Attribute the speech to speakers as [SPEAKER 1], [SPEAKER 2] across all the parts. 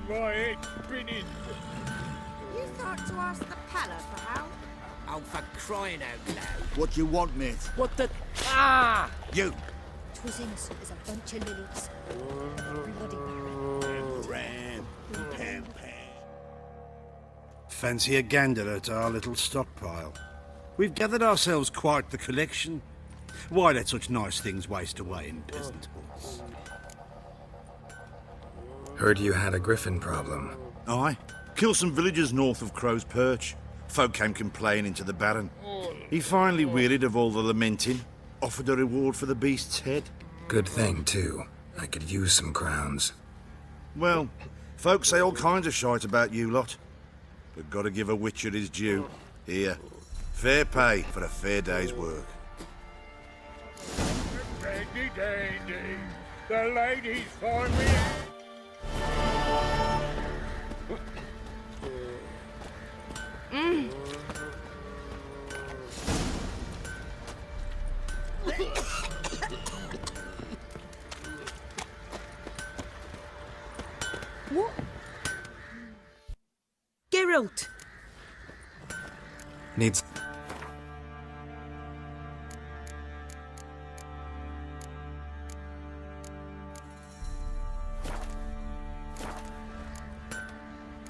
[SPEAKER 1] My head's spinning.
[SPEAKER 2] You thought to ask the Pala for help?
[SPEAKER 3] Oh, for crying out loud.
[SPEAKER 4] What do you want, mate?
[SPEAKER 3] What the... Ah!
[SPEAKER 4] You!
[SPEAKER 2] 'Twas innocent as a bunch of lilies. Bloody Baron.
[SPEAKER 4] Ram, pam, pam. Fancy a gander at our little stockpile. We've gathered ourselves quite the collection. Why let such nice things waste away in peasant huts?
[SPEAKER 5] Heard you had a griffin problem.
[SPEAKER 4] Aye. Killed some villagers north of Crow's Perch. Folk came complaining to the Baron. He finally wearied of all the lamenting, offered a reward for the beast's head.
[SPEAKER 5] Good thing, too. I could use some crowns.
[SPEAKER 4] Well, folks say all kinds of shite about you lot. But gotta give a witcher his due. Here, fair pay for a fair day's work.
[SPEAKER 1] Dandy, dandy. The ladies find me
[SPEAKER 2] What? Geralt!
[SPEAKER 5] Needs...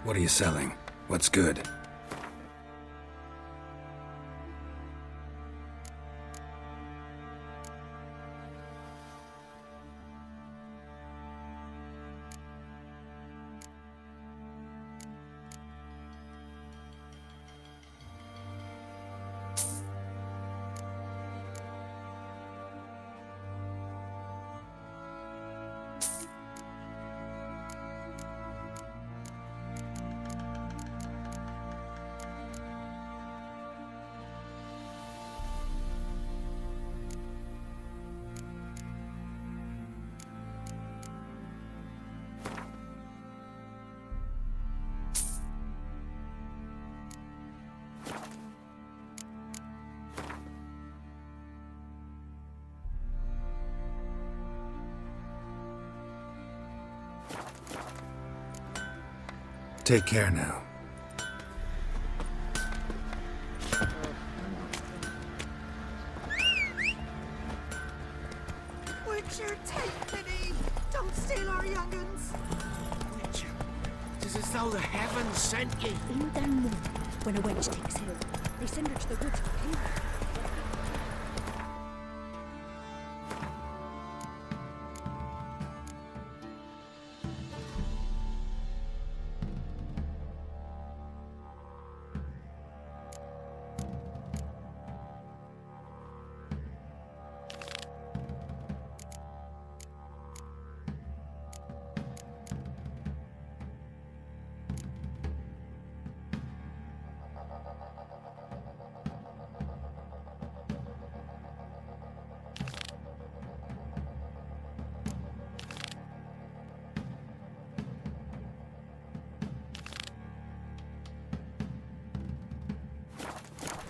[SPEAKER 5] What are you selling? What's good? Take care now.
[SPEAKER 2] Witcher, take pity! Don't steal our young'uns!
[SPEAKER 3] Witcher, it's as though the heavens sent you.
[SPEAKER 2] In down the when a wench takes ill, they send her to the woods for cure.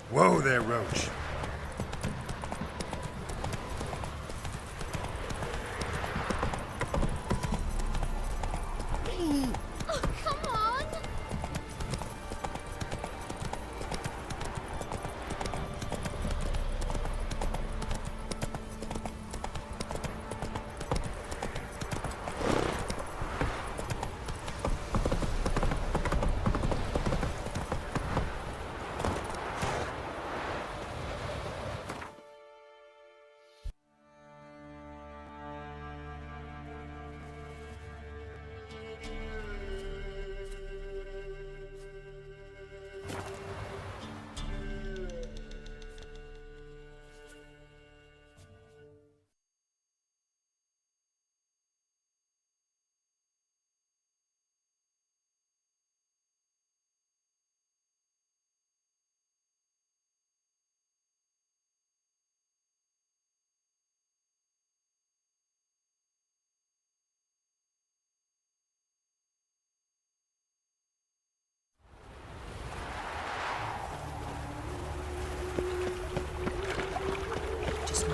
[SPEAKER 5] Whoa there, Roach.
[SPEAKER 2] Oh, come on!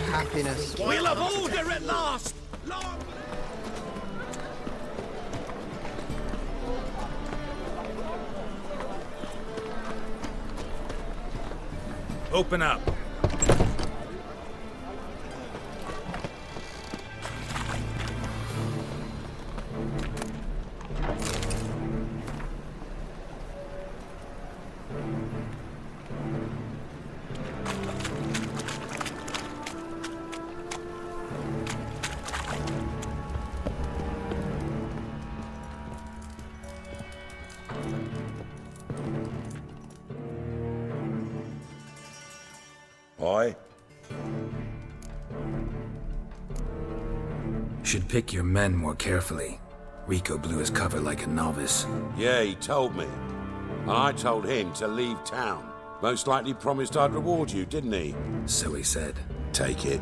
[SPEAKER 6] Happiness.
[SPEAKER 3] We'll have order at last! Open up.
[SPEAKER 4] Aye?
[SPEAKER 5] Should pick your men more carefully. Rico blew his cover like a novice.
[SPEAKER 6] Yeah, he told me. And I told him to leave town. Most likely promised I'd reward you, didn't he?
[SPEAKER 5] So he said.
[SPEAKER 6] Take it.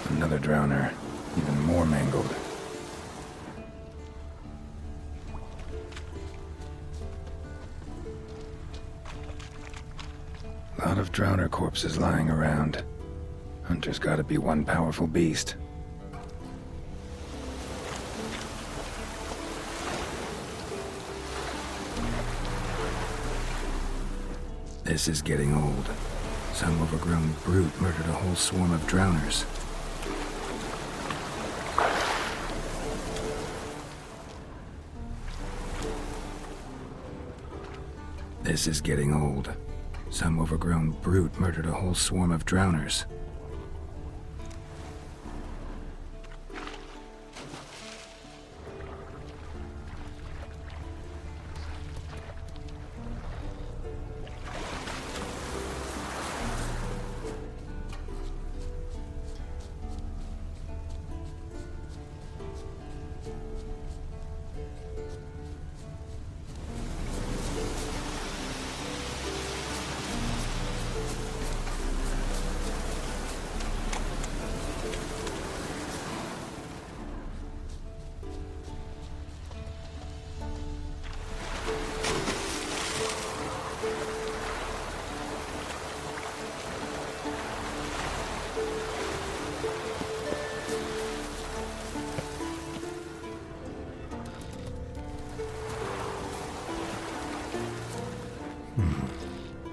[SPEAKER 5] Another drowner, even more mangled. Lot of drowner corpses lying around. Hunter's gotta be one powerful beast. This is getting old. Some overgrown brute murdered a whole swarm of drowners. This is getting old. Some overgrown brute murdered a whole swarm of drowners.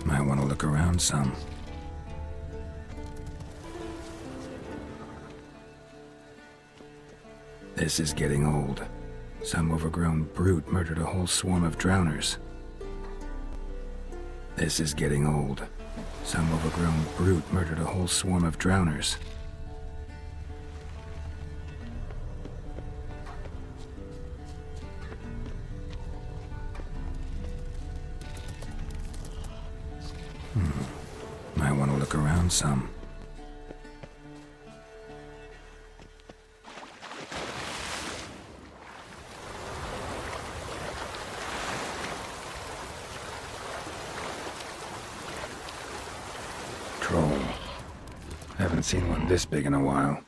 [SPEAKER 5] Might want to look around some. This is getting old. Some overgrown brute murdered a whole swarm of drowners. This is getting old. Some overgrown brute murdered a whole swarm of drowners. Might want to look around some. Troll. Haven't seen one this big in a while.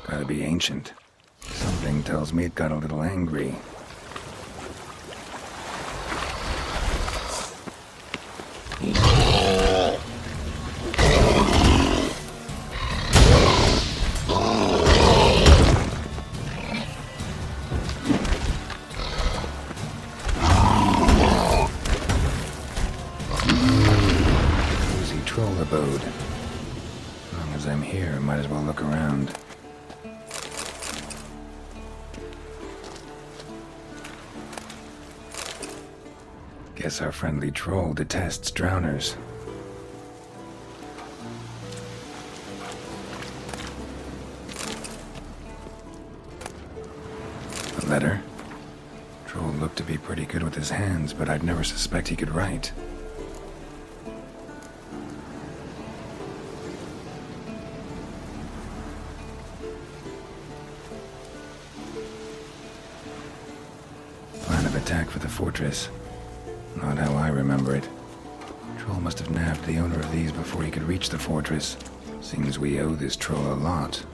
[SPEAKER 5] Gotta be ancient. Something tells me it got a little angry. As long as I'm here, might as well look around. Guess our friendly troll detests drowners. A letter? Troll looked to be pretty good with his hands, but I'd never suspect he could write. Plan of attack for the fortress. Not how I remember it. Troll must have nabbed the owner of these before he could reach the fortress. Seems we owe this troll a lot.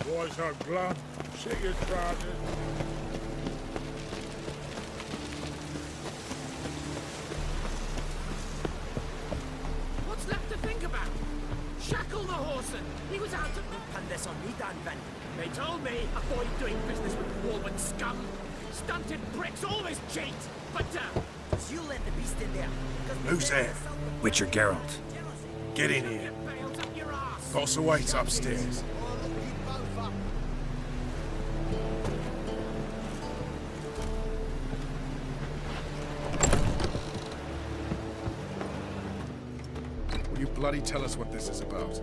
[SPEAKER 1] Boys are glum. See your trousers.
[SPEAKER 3] What's left to think about? Shackle the horse and he was out to and this on me, Dan Ben. They told me avoid doing business with Warman scum. Stunted pricks always cheat. But you let the beast in there.
[SPEAKER 7] Who's there? Witcher Geralt. Get in here.
[SPEAKER 3] Bails up your ass.
[SPEAKER 7] Boss awaits upstairs. Will you bloody tell us what this is about?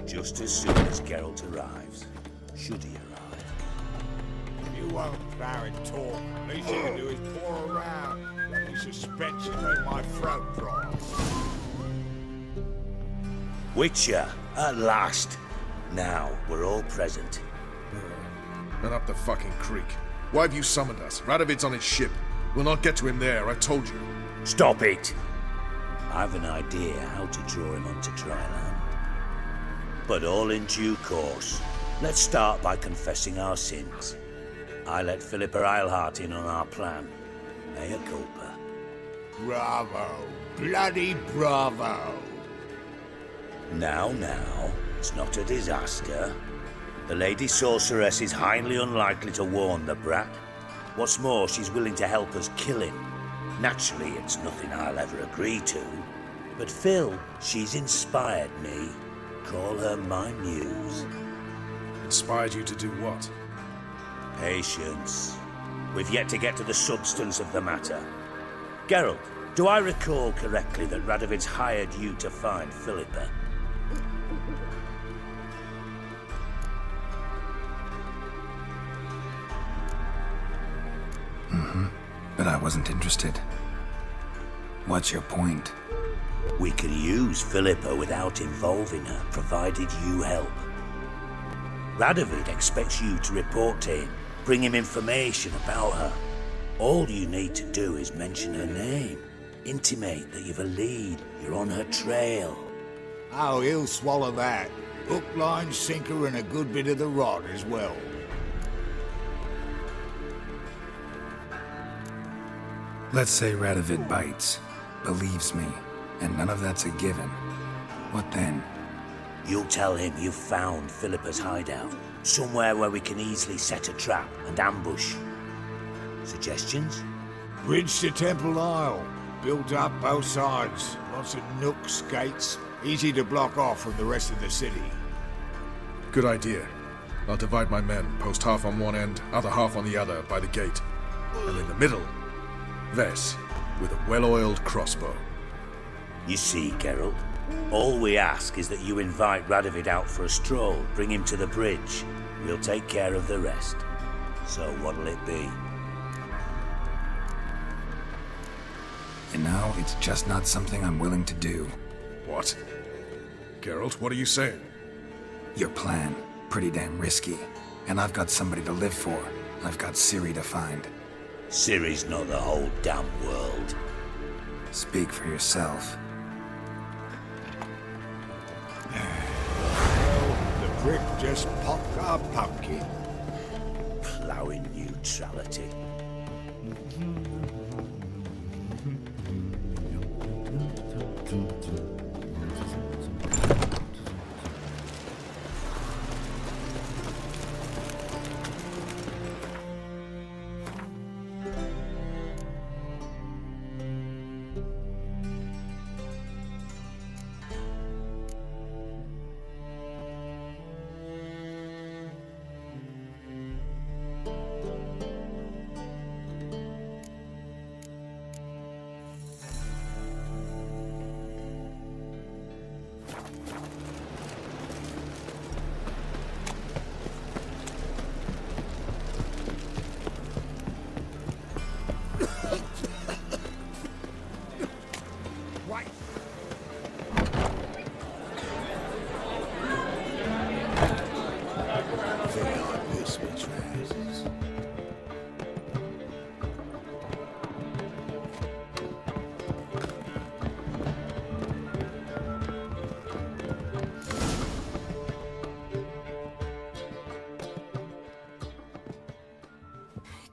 [SPEAKER 8] Just as soon as Geralt arrives. Should he arrive?
[SPEAKER 1] You won't plow and talk. Least you can do is pour around. Let me suspension make my throat dry.
[SPEAKER 8] Witcher, at last. Now, we're all present.
[SPEAKER 7] And up the fucking creek. Why have you summoned us? Radovid's on his ship. We'll not get to him there, I told you.
[SPEAKER 8] Stop it! I've an idea how to draw him onto dry land. But all in due course. Let's start by confessing our sins. I let Philippa Eilhart in on our plan. Mea culpa.
[SPEAKER 1] Bravo. Bloody bravo.
[SPEAKER 8] Now, it's not a disaster. The Lady Sorceress is highly unlikely to warn the brat. What's more, she's willing to help us kill him. Naturally, it's nothing I'll ever agree to. But Phil, she's inspired me. Call her my muse.
[SPEAKER 7] Inspired you to do what?
[SPEAKER 8] Patience. We've yet to get to the substance of the matter. Geralt, do I recall correctly that Radovid's hired you to find Philippa?
[SPEAKER 5] But I wasn't interested. What's your point?
[SPEAKER 8] We can use Philippa without involving her, provided you help. Radovid expects you to report to him, bring him information about her. All you need to do is mention her name. Intimate that you've a lead, you're on her trail.
[SPEAKER 1] Oh, he'll swallow that. Hook, line, sinker, and a good bit of the rod as well.
[SPEAKER 5] Let's say Radovid bites, believes me, and none of that's a given. What then?
[SPEAKER 8] You'll tell him you've found Philippa's hideout, somewhere where we can easily set a trap and ambush. Suggestions?
[SPEAKER 1] Bridge to Temple Isle. Built up both sides. Lots of nooks, gates. Easy to block off from the rest of the city.
[SPEAKER 7] Good idea. I'll divide my men, post half on one end, other half on the other, by the gate. And in the middle, Vess, with a well-oiled crossbow.
[SPEAKER 8] You see, Geralt, All we ask is that you invite Radovid out for a stroll, bring him to the bridge. We'll take care of the rest. So what'll it be?
[SPEAKER 5] You know, it's just not something I'm willing to do.
[SPEAKER 7] What? Geralt, what are you saying?
[SPEAKER 5] Your plan, pretty damn risky. And I've got somebody to live for. I've got Ciri to find.
[SPEAKER 8] Ciri's not the whole damn world.
[SPEAKER 5] Speak for yourself.
[SPEAKER 1] The prick just popped our pumpkin.
[SPEAKER 8] Ploughing neutrality.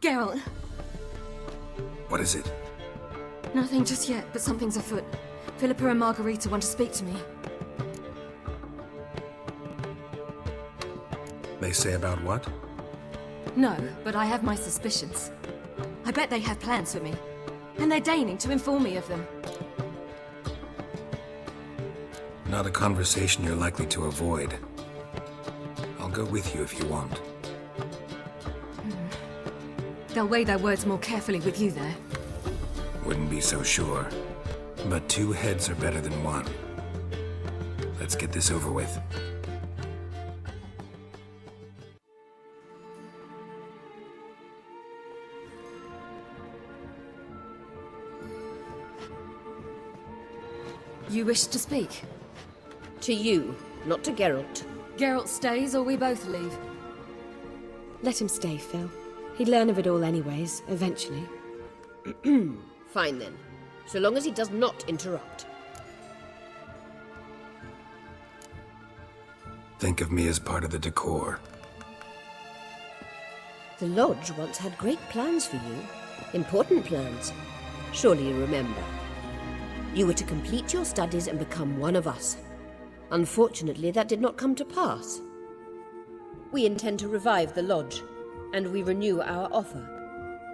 [SPEAKER 9] Geralt.
[SPEAKER 5] What is it?
[SPEAKER 9] Nothing just yet, but something's afoot. Philippa and Margarita want to speak to me.
[SPEAKER 7] They say about what?
[SPEAKER 9] No, but I have my suspicions. I bet they have plans for me. And they're deigning to inform me of them.
[SPEAKER 5] Not a conversation you're likely to avoid. I'll go with you if you want.
[SPEAKER 9] They'll weigh their words more carefully with you there.
[SPEAKER 5] Wouldn't be so sure. But 2 heads are better than 1. Let's get this over with.
[SPEAKER 9] You wish to speak?
[SPEAKER 2] To you, not to Geralt.
[SPEAKER 9] Geralt stays or we both leave?
[SPEAKER 10] Let him stay, Phil. He'd learn of it all anyways, eventually.
[SPEAKER 2] Fine then. So long as he does not interrupt.
[SPEAKER 5] Think of me as part of the decor.
[SPEAKER 2] The Lodge once had great plans for you. Important plans. Surely you remember. You were to complete your studies and become one of us. Unfortunately, that did not come to pass. We intend to revive the Lodge, and we renew our offer.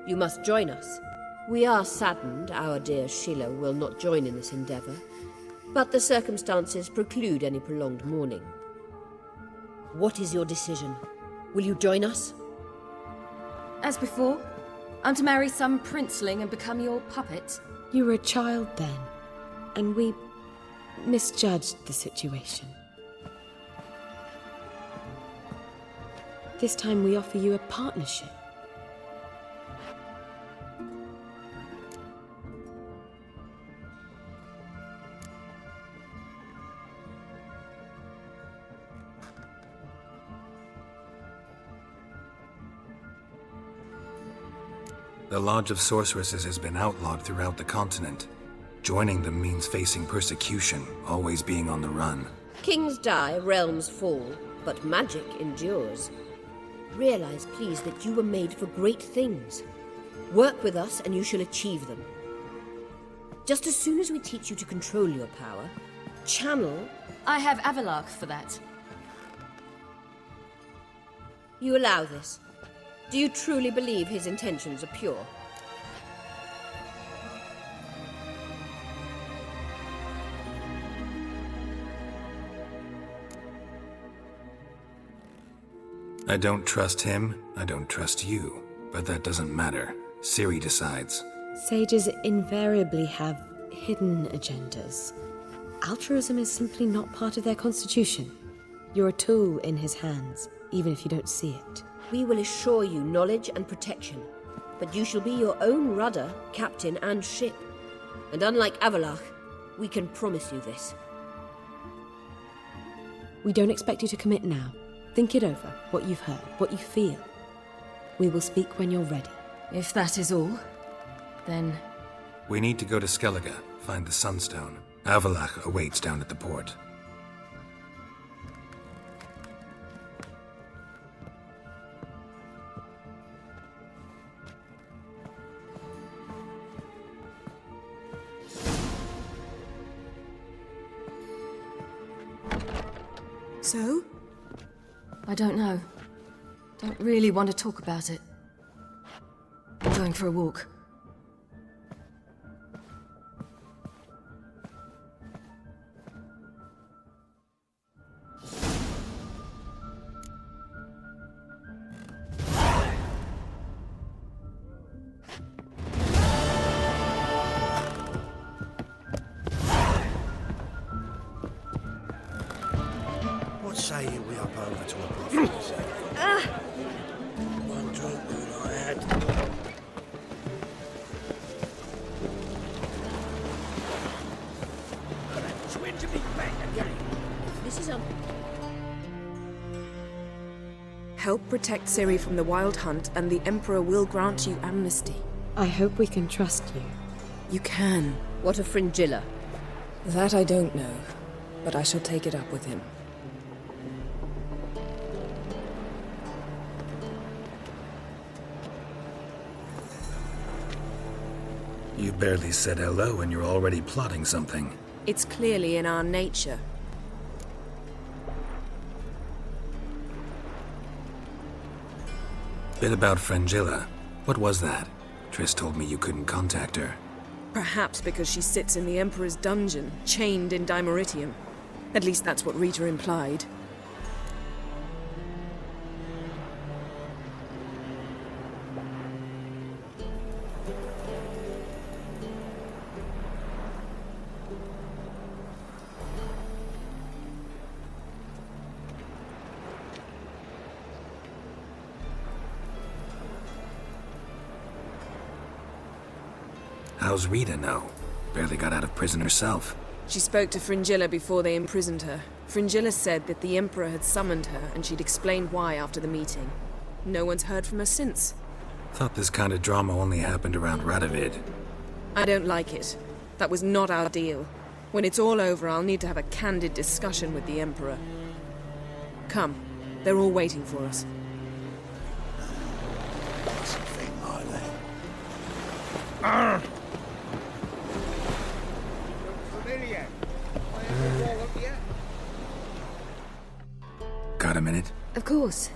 [SPEAKER 2] You must join us. We are saddened our dear Sheila will not join in this endeavor, but the circumstances preclude any prolonged mourning. What is your decision? Will you join us?
[SPEAKER 9] As before, I'm to marry some princeling and become your puppet.
[SPEAKER 10] You were a child then, and we misjudged the situation. This time we offer you a partnership.
[SPEAKER 5] The Lodge of Sorceresses has been outlawed throughout the continent. Joining them means facing persecution, always being on the run.
[SPEAKER 2] Kings die, realms fall, but magic endures. Realize, please, that you were made for great things. Work with us and you shall achieve them. Just as soon as we teach you to control your power, channel...
[SPEAKER 9] I have Avalak for that.
[SPEAKER 2] You allow this? Do you truly believe his intentions are pure?
[SPEAKER 5] I don't trust him, I don't trust you. But that doesn't matter. Ciri decides.
[SPEAKER 10] Sages invariably have hidden agendas. Altruism is simply not part of their constitution. You're a tool in his hands, even if you don't see it.
[SPEAKER 2] We will assure you knowledge and protection, but you shall be your own rudder, captain, and ship. And unlike Avalach, we can promise you this.
[SPEAKER 10] We don't expect you to commit now. Think it over, what you've heard, what you feel. We will speak when you're ready.
[SPEAKER 9] If that is all, then...
[SPEAKER 5] We need to go to Skellige, find the Sunstone. Avalach awaits down at the port.
[SPEAKER 9] So? I don't know. Don't really want to talk about it. I'm going for a walk.
[SPEAKER 8] What say you we up over to a prophet's head? One drink all I had.
[SPEAKER 3] Twinge me back again.
[SPEAKER 2] This is on.
[SPEAKER 11] Help protect Ciri from the Wild Hunt, and the Emperor will grant you amnesty.
[SPEAKER 10] I hope we can trust you.
[SPEAKER 11] You can.
[SPEAKER 2] What of Fringilla?
[SPEAKER 11] That I don't know, but I shall take it up with him.
[SPEAKER 5] You barely said hello and you're already plotting something.
[SPEAKER 11] It's clearly in our nature.
[SPEAKER 5] Bit about Fringilla. What was that? Triss told me you couldn't contact her.
[SPEAKER 11] Perhaps because she sits in the Emperor's dungeon, chained in Dimeritium. At least that's what Rita implied.
[SPEAKER 5] How's Rita know? Barely got out of prison herself.
[SPEAKER 11] She spoke to Fringilla before they imprisoned her. Fringilla said that the Emperor had summoned her, and she'd explained why after the meeting. No one's heard from her since.
[SPEAKER 5] Thought this kind of drama only happened around Radovid.
[SPEAKER 11] I don't like it. That was not our deal. When it's all over, I'll need to have a candid discussion with the Emperor. Come. They're all waiting for us.
[SPEAKER 8] Something like that.
[SPEAKER 5] Got a minute?
[SPEAKER 9] Of course.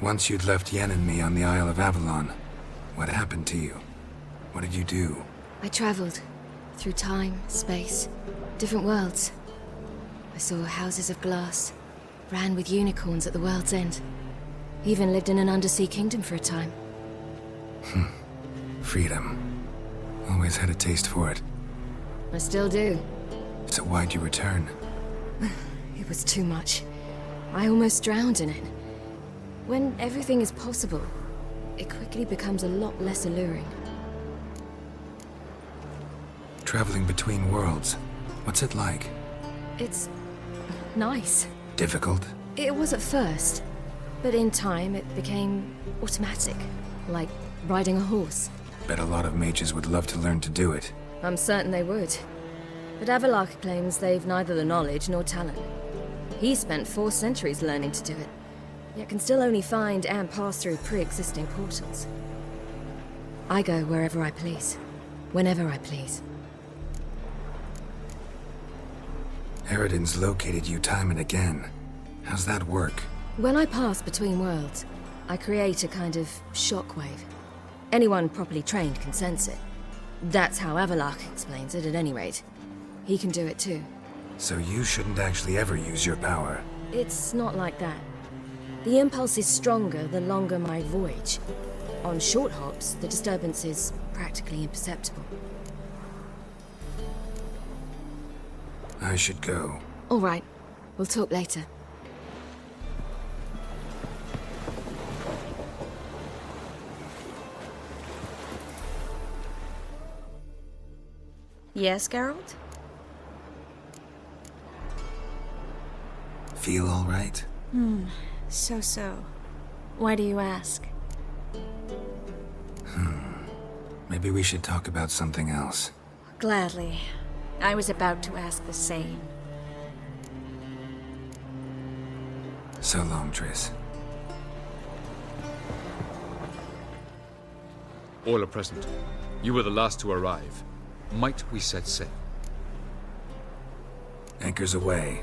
[SPEAKER 5] Once you'd left Yen and me on the Isle of Avalon, what happened to you? What did you do?
[SPEAKER 9] I traveled. Through time, space, different worlds. I saw houses of glass, ran with unicorns at the world's end. Even lived in an undersea kingdom for a time.
[SPEAKER 5] Freedom. Always had a taste for it.
[SPEAKER 9] I still do.
[SPEAKER 5] So why'd you return?
[SPEAKER 9] It was too much. I almost drowned in it. When everything is possible, it quickly becomes a lot less alluring.
[SPEAKER 5] Traveling between worlds. What's it like?
[SPEAKER 9] It's... nice.
[SPEAKER 5] Difficult?
[SPEAKER 9] It was at first, but in time it became automatic, like riding a horse.
[SPEAKER 5] Bet a lot of mages would love to learn to do it.
[SPEAKER 9] I'm certain they would. But Avalach claims they've neither the knowledge nor talent. He spent 4 centuries learning to do it, yet can still only find and pass through pre-existing portals. I go wherever I please, whenever I please.
[SPEAKER 5] Eridan's located you time and again. How's that work?
[SPEAKER 9] When I pass between worlds, I create a kind of shockwave. Anyone properly trained can sense it. That's how Avalach explains it, at any rate. He can do it too.
[SPEAKER 5] So you shouldn't actually ever use your power.
[SPEAKER 9] It's not like that. The impulse is stronger the longer my voyage. On short hops, the disturbance is practically imperceptible.
[SPEAKER 5] I should go.
[SPEAKER 9] All right. We'll talk later. Yes, Geralt?
[SPEAKER 5] Feel all right?
[SPEAKER 9] So. Why do you ask?
[SPEAKER 5] Maybe we should talk about something else.
[SPEAKER 9] Gladly. I was about to ask the same.
[SPEAKER 5] So long, Triss.
[SPEAKER 12] All are present. You were the last to arrive. Might we set sail?
[SPEAKER 5] Anchors away.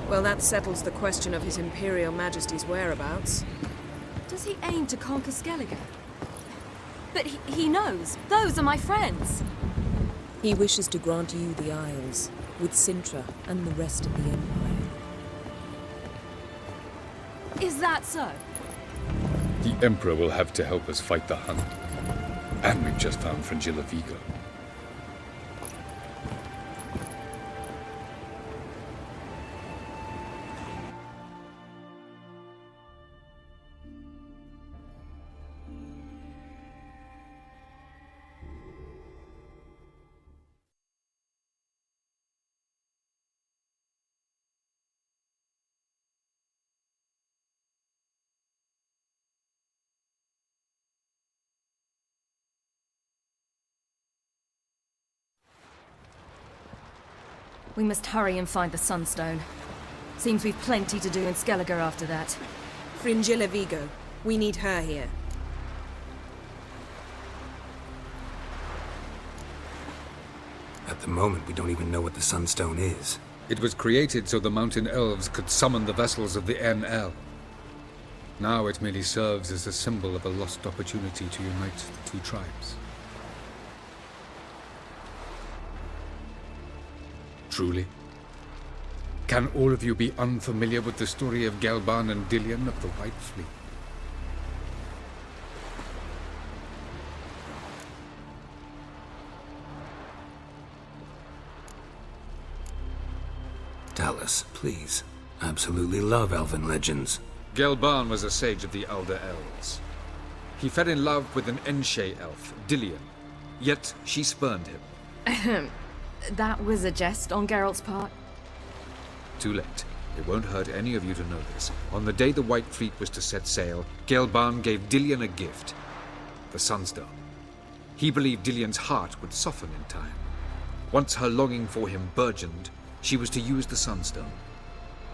[SPEAKER 11] Well, that settles the question of His Imperial Majesty's whereabouts.
[SPEAKER 9] Does he aim to conquer Skellige? But he knows. Those are my friends.
[SPEAKER 10] He wishes to grant you the Isles, with Sintra and the rest of the Empire.
[SPEAKER 9] Is that so?
[SPEAKER 12] The Emperor will have to help us fight the Hunt. And we've just found Fringilla Vigo.
[SPEAKER 9] We must hurry and find the Sunstone. Seems we've plenty to do in Skellige after that.
[SPEAKER 11] Fringilla Vigo. We need her here.
[SPEAKER 5] At the moment, we don't even know what the Sunstone is.
[SPEAKER 12] It was created so the Mountain Elves could summon the vessels of the NL. Now it merely serves as a symbol of a lost opportunity to unite the two tribes. Truly? Can all of you be unfamiliar with the story of Gelban and Dillion of the White Fleet?
[SPEAKER 5] Tell us, please. Absolutely love elven legends.
[SPEAKER 12] Gelban was a sage of the Elder Elves. He fell in love with an Enshe elf, Dillion, yet she spurned him.
[SPEAKER 9] That was a jest on Geralt's part.
[SPEAKER 12] Too late. It won't hurt any of you to know this. On the day the White Fleet was to set sail, Gelban gave Dillion a gift. The Sunstone. He believed Dillion's heart would soften in time. Once her longing for him burgeoned, she was to use the Sunstone.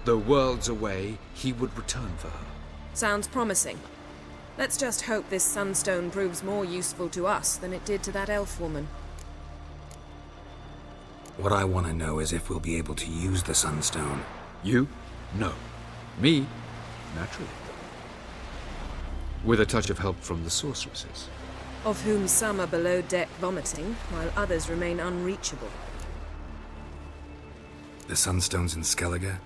[SPEAKER 12] Though worlds away, he would return for her.
[SPEAKER 11] Sounds promising. Let's just hope this sunstone proves more useful to us than it did to that elf woman.
[SPEAKER 5] What I want to know is if we'll be able to use the sunstone.
[SPEAKER 12] You? No. Me? Naturally. With a touch of help from the sorceresses.
[SPEAKER 11] Of whom some are below deck vomiting, while others remain unreachable.
[SPEAKER 5] The sunstone's in Skellige?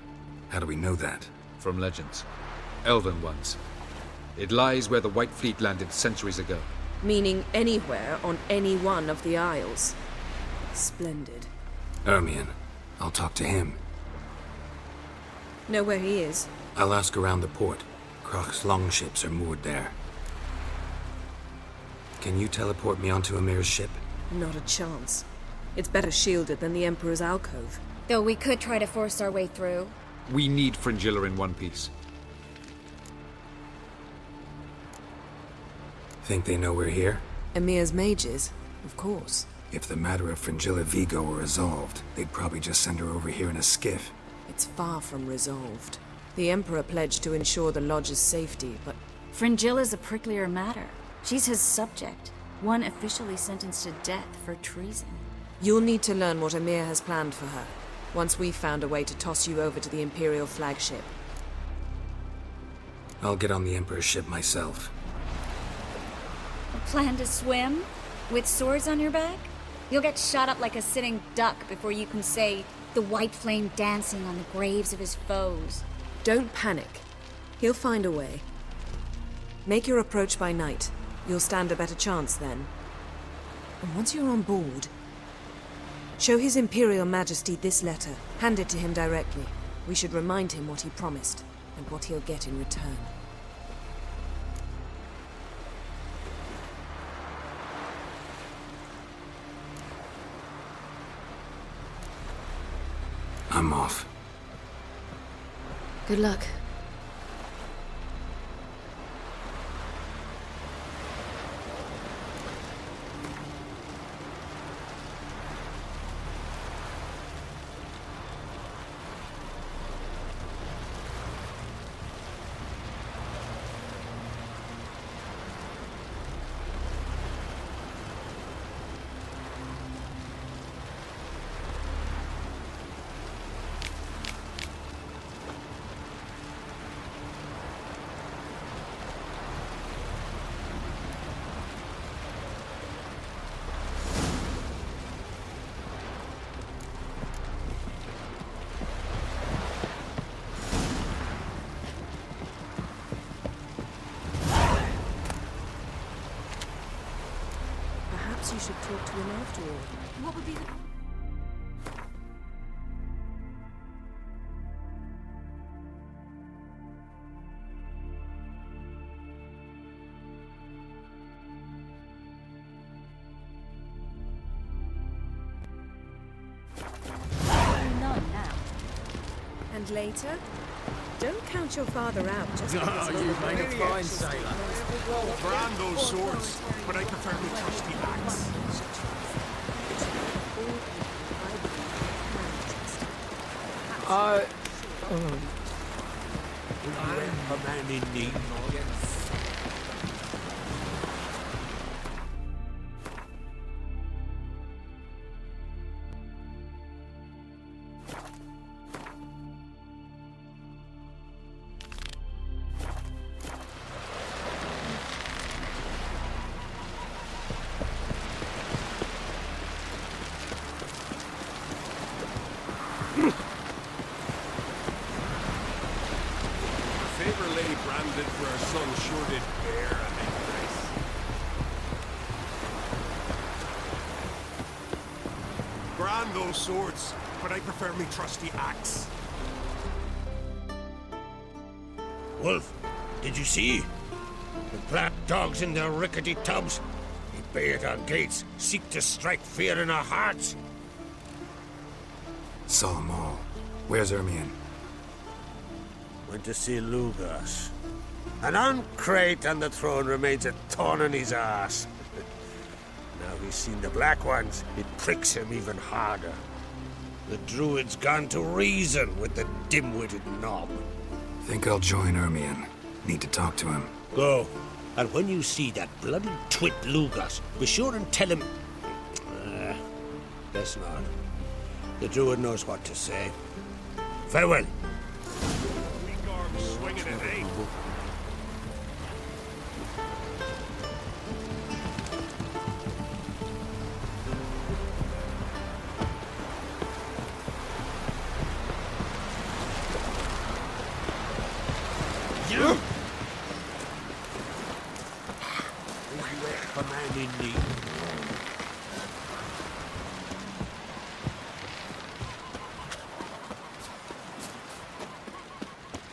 [SPEAKER 5] How do we know that?
[SPEAKER 12] From legends. Elven ones. It lies where the White Fleet landed centuries ago.
[SPEAKER 11] Meaning anywhere on any one of the isles. Splendid.
[SPEAKER 5] E르mion. I'll talk to him.
[SPEAKER 11] Know where he is?
[SPEAKER 5] I'll ask around the port. Krach's longships are moored there. Can you teleport me onto Emir's ship?
[SPEAKER 11] Not a chance. It's better shielded than the Emperor's alcove.
[SPEAKER 9] Though we could try to force our way through.
[SPEAKER 12] We need Fringilla in one piece.
[SPEAKER 5] Think they know we're here?
[SPEAKER 11] Emir's mages, of course.
[SPEAKER 5] If the matter of Fringilla Vigo were resolved, they'd probably just send her over here in a skiff.
[SPEAKER 11] It's far from resolved. The Emperor pledged to ensure the Lodge's safety, but...
[SPEAKER 13] Fringilla's a pricklier matter. She's his subject, one officially sentenced to death for treason.
[SPEAKER 11] You'll need to learn what Emir has planned for her, once we've found a way to toss you over to the Imperial flagship.
[SPEAKER 5] I'll get on the Emperor's ship myself.
[SPEAKER 13] Plan to swim? With swords on your back? You'll get shot up like a sitting duck before you can say, the white flame dancing on the graves of his foes.
[SPEAKER 11] Don't panic. He'll find a way. Make your approach by night. You'll stand a better chance then. And once you're on board, show His Imperial Majesty this letter. Hand it to him directly. We should remind him what he promised, and what he'll get in return.
[SPEAKER 5] I'm off.
[SPEAKER 10] Good luck.
[SPEAKER 11] You should talk to him after all.
[SPEAKER 13] What would be the... None now.
[SPEAKER 11] And later? Don't count your father out just because
[SPEAKER 3] You make a fine sailor.
[SPEAKER 1] Brand those swords, but I prefer the trusty axe.
[SPEAKER 3] I'm a man in need. Branded for our son sure did bear a head price. Brand those swords, but I prefer me trusty axe.
[SPEAKER 14] Wolf, did you see? The black dogs in their rickety tubs. They bay it on gates, seek to strike fear in our hearts.
[SPEAKER 5] Saw them all. Where's E르mion?
[SPEAKER 14] Went to see Lugas. An uncrate on the throne remains a thorn in his ass. Now he's seen the Black Ones, it pricks him even harder. The Druid's gone to reason with the dim-witted knob.
[SPEAKER 5] Think I'll join E르mion. Need to talk to him.
[SPEAKER 14] Go. And when you see that bloody twit Lugas, be sure and tell him... Guess not. The druid knows what to say. Farewell.
[SPEAKER 3] Swinging it, eh?
[SPEAKER 14] You! Man in need.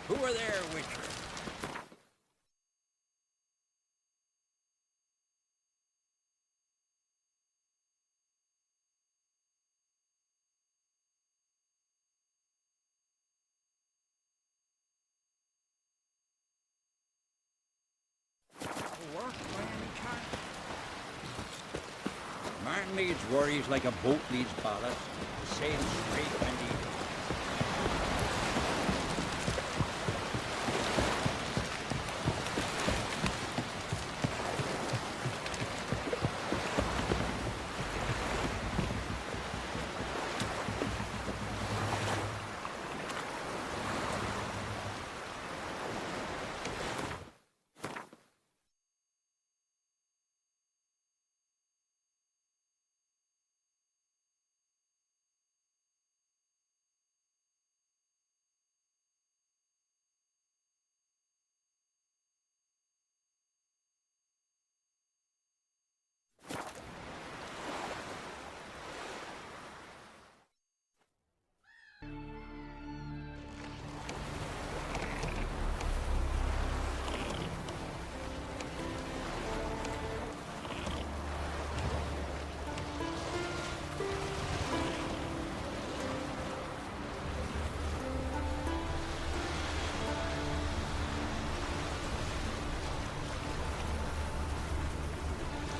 [SPEAKER 3] Who are there, Witcher?
[SPEAKER 15] Work by any chance? Man needs worries like a boat needs ballast. Sail straight and easy.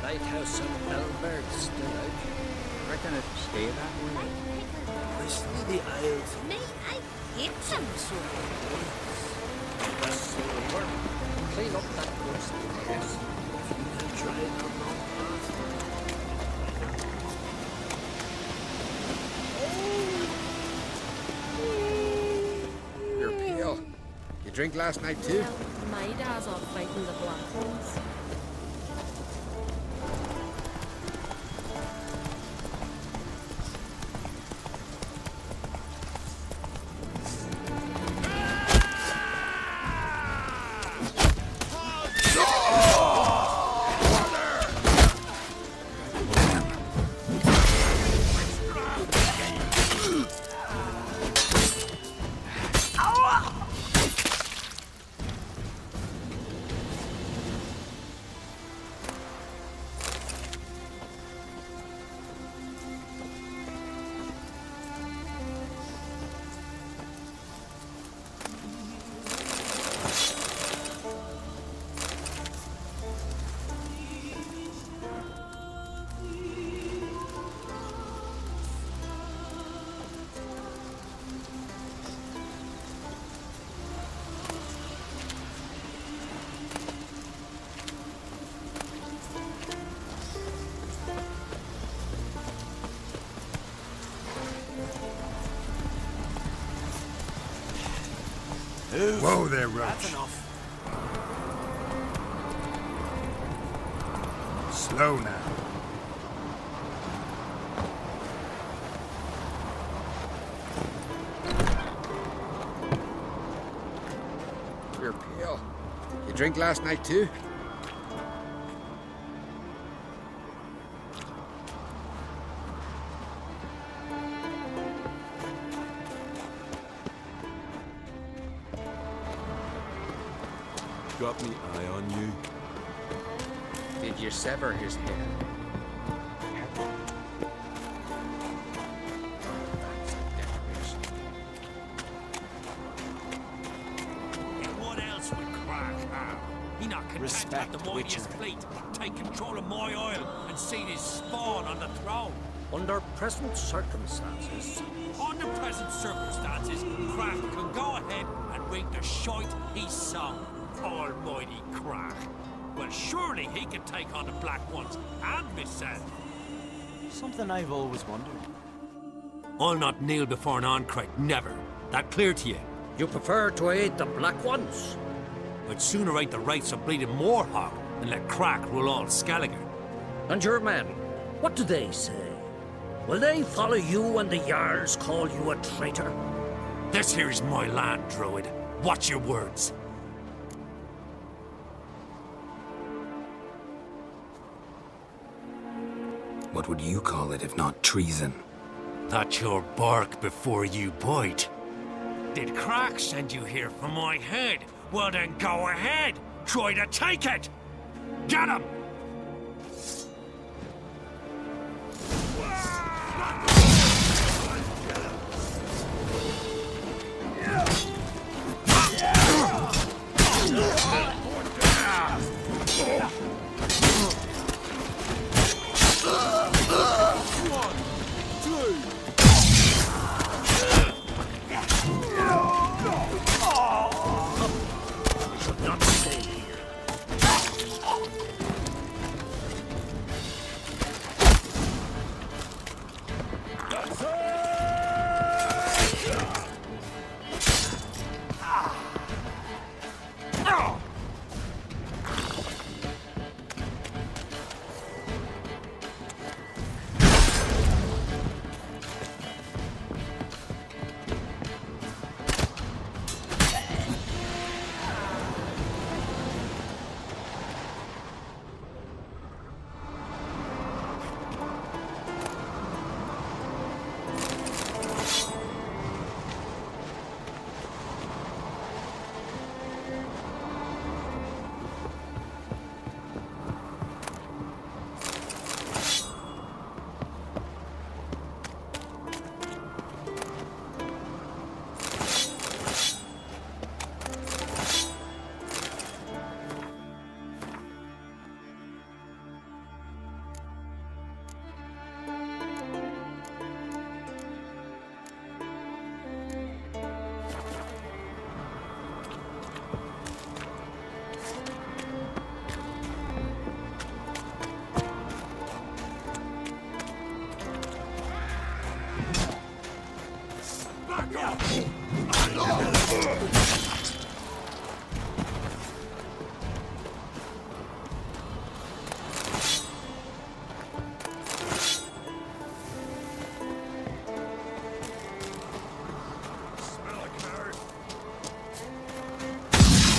[SPEAKER 15] Lighthouse and bellbirds still out. Reckon it'll stay that way.
[SPEAKER 14] I see the Isles.
[SPEAKER 13] Mate, I hate them so.
[SPEAKER 15] That's silver. Clean up that dust, yes.
[SPEAKER 14] Try it on the
[SPEAKER 15] path. You're pale. You drink last night too?
[SPEAKER 10] Well, my dad's off fighting the Black Ones.
[SPEAKER 5] Whoa there, Roach.
[SPEAKER 3] That's enough.
[SPEAKER 5] Slow now.
[SPEAKER 15] You're pale. You drink last night too?
[SPEAKER 16] Got me eye on you.
[SPEAKER 15] Did you sever his head?
[SPEAKER 3] And what else would crack how? He not content
[SPEAKER 16] Respect,
[SPEAKER 3] to have the mightiest fleet, take control of my oil, and seen his spawn on the throne.
[SPEAKER 15] Under present circumstances.
[SPEAKER 3] Under present circumstances, Crack can go ahead and read the shite he sung. Almighty Crack. Well, surely he can take on the Black Ones and myself.
[SPEAKER 15] Something I've always wondered.
[SPEAKER 3] I'll not kneel before an Ancrate, never. That clear to you?
[SPEAKER 16] You prefer to aid the Black Ones?
[SPEAKER 3] I'd sooner aid the rights of bleeding Moorhog than let Crack rule all Skellige.
[SPEAKER 16] And your men, what do they say? Will they follow you when the Jarls call you a traitor?
[SPEAKER 3] This here's my land, Druid. Watch your words.
[SPEAKER 5] What would you call it if not treason?
[SPEAKER 3] That's your bark before you bite. Did Crack send you here for my head? Well then go ahead. Try to take it. Get him!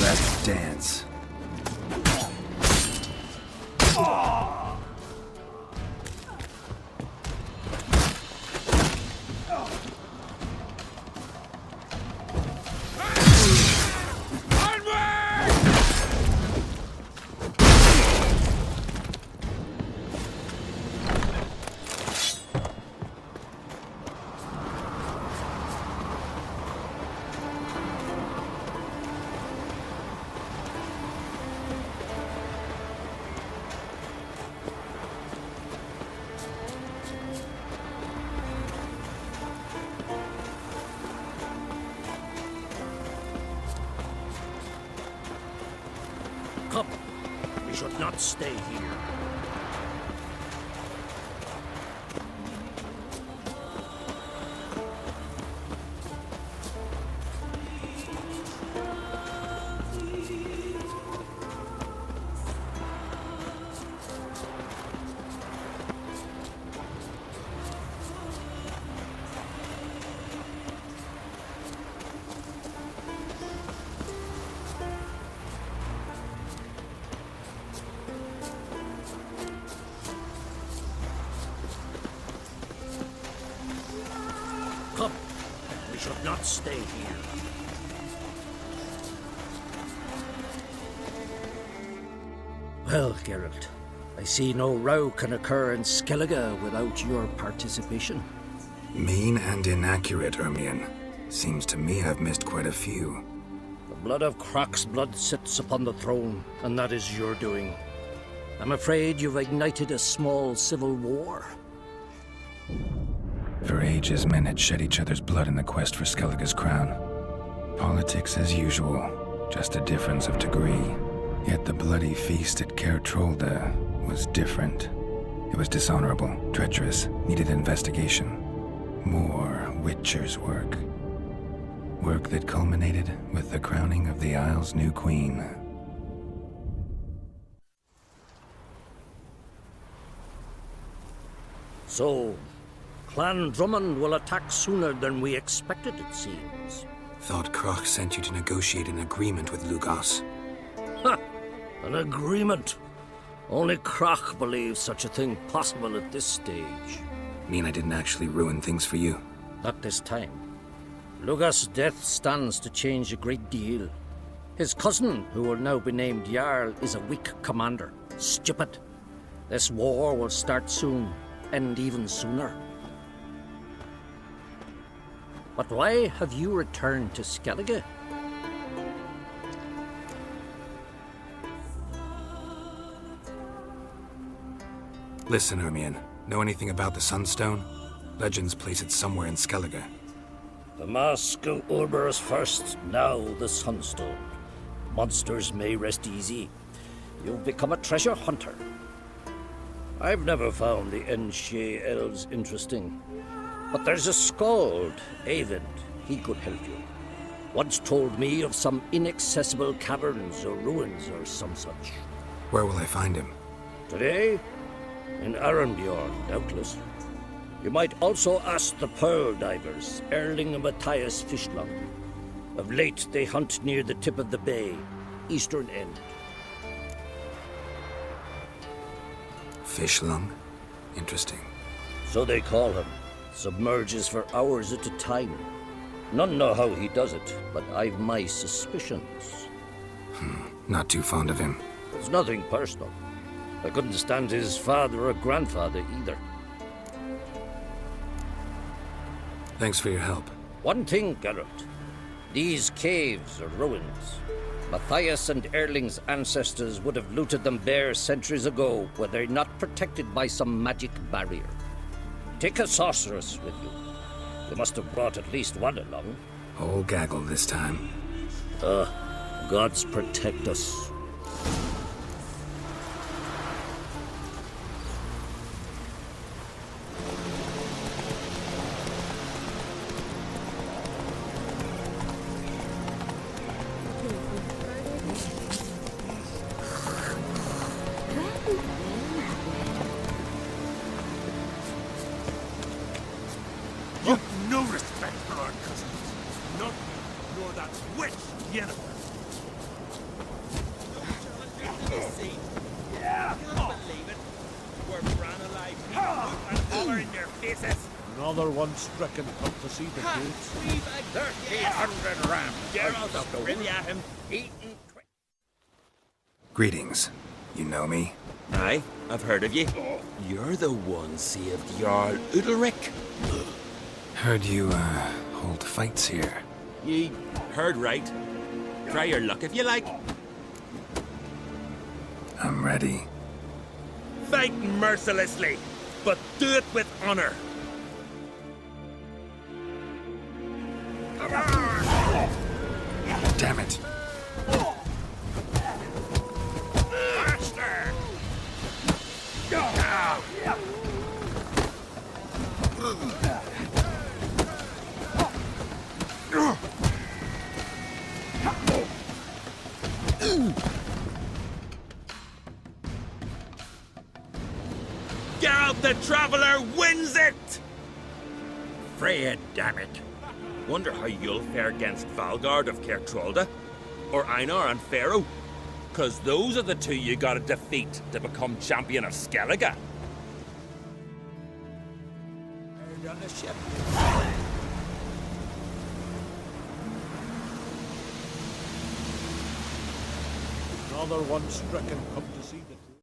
[SPEAKER 5] Let's dance.
[SPEAKER 16] Come, we should not stay here. Come, we should not stay here. Well, Geralt, I see no row can occur in Skellige without your participation.
[SPEAKER 5] Mean and inaccurate, Erbjorn. Seems to me I've missed quite a few.
[SPEAKER 16] The blood of Croc's blood sits upon the throne, and that is your doing. I'm afraid you've ignited a small civil war.
[SPEAKER 5] For ages, men had shed each other's blood in the quest for Skellige's crown. Politics as usual, just a difference of degree. Yet the bloody feast at Caer Trolda was different. It was dishonorable, treacherous, needed investigation. More Witcher's work. Work that culminated with the crowning of the Isle's new queen.
[SPEAKER 16] So, Clan Drummond will attack sooner than we expected, it seems.
[SPEAKER 17] Thought Croc sent you to negotiate an agreement with Lugos.
[SPEAKER 16] Ha! An agreement? Only Croc believes such a thing possible at this stage.
[SPEAKER 17] Mean I didn't actually ruin things for you?
[SPEAKER 16] Not this time. Lugos' death stands to change a great deal. His cousin, who will now be named Jarl, is a weak commander. Stupid. This war will start soon, end even sooner. But why have you returned to Skellige?
[SPEAKER 17] Listen, Erbjorn. Know anything about the Sunstone? Legends place it somewhere in Skellige.
[SPEAKER 16] The mask of Urber's first, now the Sunstone. Monsters may rest easy. You've become a treasure hunter. I've never found the Enshe elves interesting. But there's a skald, Eyvind. He could help you. Once told me of some inaccessible caverns or ruins or some such.
[SPEAKER 17] Where will I find him?
[SPEAKER 16] Today? In Arenbjorn, doubtless. You might also ask the Pearl Divers, Erling and Matthias Fishlung. Of late, they hunt near the tip of the bay, eastern end.
[SPEAKER 17] Fishlung? Interesting.
[SPEAKER 16] So they call him. Submerges for hours at a time. None know how he does it, but I've my suspicions.
[SPEAKER 17] Not too fond of him.
[SPEAKER 16] It's nothing personal. I couldn't stand his father or grandfather either.
[SPEAKER 17] Thanks for your help.
[SPEAKER 16] One thing, Geralt. These caves are ruins. Matthias and Erling's ancestors would have looted them bare centuries ago were they not protected by some magic barrier. Take a sorceress with you. You must have brought at least one along.
[SPEAKER 17] Whole gaggle this time.
[SPEAKER 16] Gods protect us.
[SPEAKER 14] You've no respect for our cousins. None, nor that witch, Yennefer.
[SPEAKER 3] Yeah. I can't believe it. We're bran alive and holler in their faces.
[SPEAKER 14] Another one stricken come to see the gates.
[SPEAKER 3] 1,300 rams. Geralt up the really at him, eating.
[SPEAKER 17] Greetings. You know me?
[SPEAKER 18] Aye, I've heard of you. You're the one saved Jarl Udalric.
[SPEAKER 17] Heard you, hold fights here.
[SPEAKER 18] Ye heard right. Try your luck if you like.
[SPEAKER 5] I'm ready.
[SPEAKER 18] Fight mercilessly, but do it with honor.
[SPEAKER 17] Damn it.
[SPEAKER 3] Faster!
[SPEAKER 18] Geralt the Traveler wins it! Freya, damn it. Wonder how you'll fare against Valgard of Caer Trolda, or Einar and Pharaoh. 'Cause those are the two you gotta defeat to become champion of Skellige.
[SPEAKER 3] On the ship.
[SPEAKER 14] Another one stricken come to see the